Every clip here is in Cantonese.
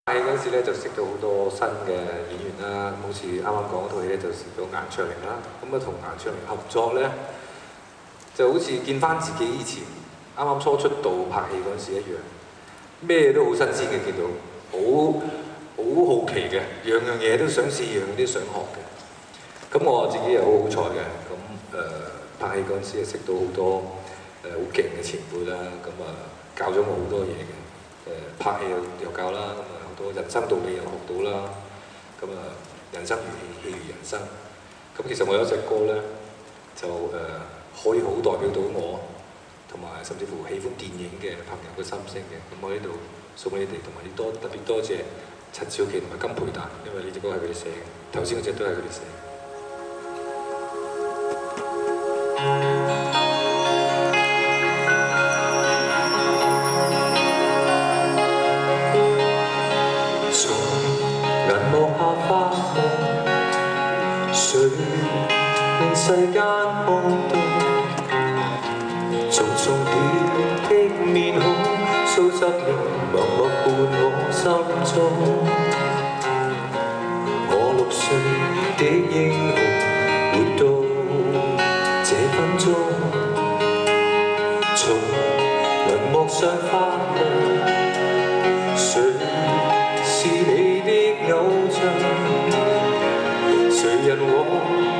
戲嗰陣時咧就識到好多新嘅演員啦，好似啱啱講嗰套戲咧就識到顏卓靈啦，咁啊同顏卓靈合作咧就好似見翻自己以前啱啱初出道拍戲嗰陣時一樣，咩都好新鮮嘅，見到好好奇嘅，樣樣嘢都想試，樣樣都想學嘅。咁我自己又好好彩嘅，咁拍戲嗰陣時識到好多好勁嘅前輩啦，咁教咗我好多嘢嘅。拍戲又教啦，咁好多人生道理又學到啦，咁人生如戲，戲如人生。咁其實我有一隻歌咧，就可以好代表到我，同埋甚至乎喜歡電影嘅朋友嘅心聲嘅。咁我呢度送俾你哋，同埋特別多謝陳小琪同埋金培達，因為呢隻歌係佢哋寫嘅，頭先嗰隻都係佢哋寫嘅。誰令世間空洞？重重疊的面孔，素質仍默默伴我心中。我6歲的英雄，活到這分鐘，從銀幕上發亮，誰是你的偶像？誰人和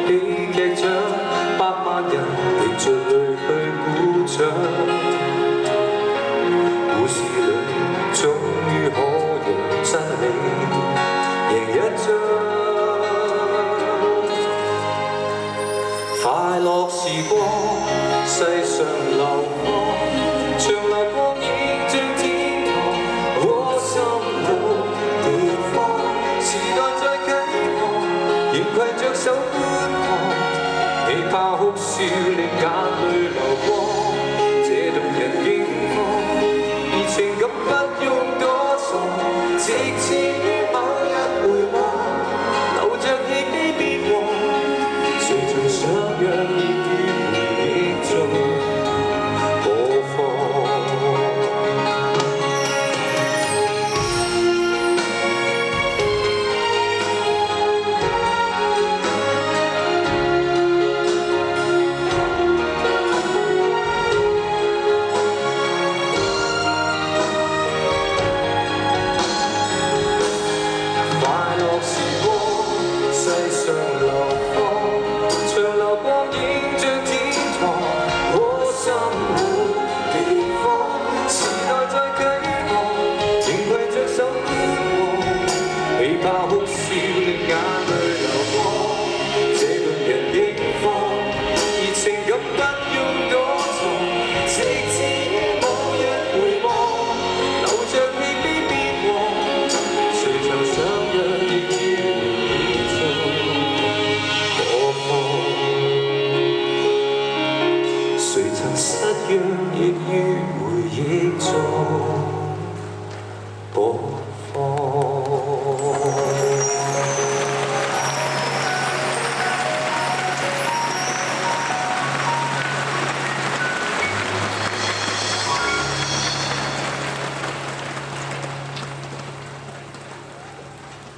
喜劇獎，100萬人凝着淚去鼓掌。故事裏終於可讓真理贏一仗。快樂時光，世上流放，長流光影像天堂，我心冇地方。時代在啟航，仍攜着手觀看，未怕哭笑令眼淚流光。這動人景況，而情感不用躲藏，直至於某日回望，留着氣機別忘。誰曾想讓熱血回憶中播放？世上流放，長流光影像天堂，我心沒地方。時代在啟航，仍攜着手觀望，未怕哭笑令眼淚流光。這動人景況，而情感不用躲藏，直至於某日回望，留着氣機別忘。誰曾想讓熱血誰曾失約，亦於回憶中播放。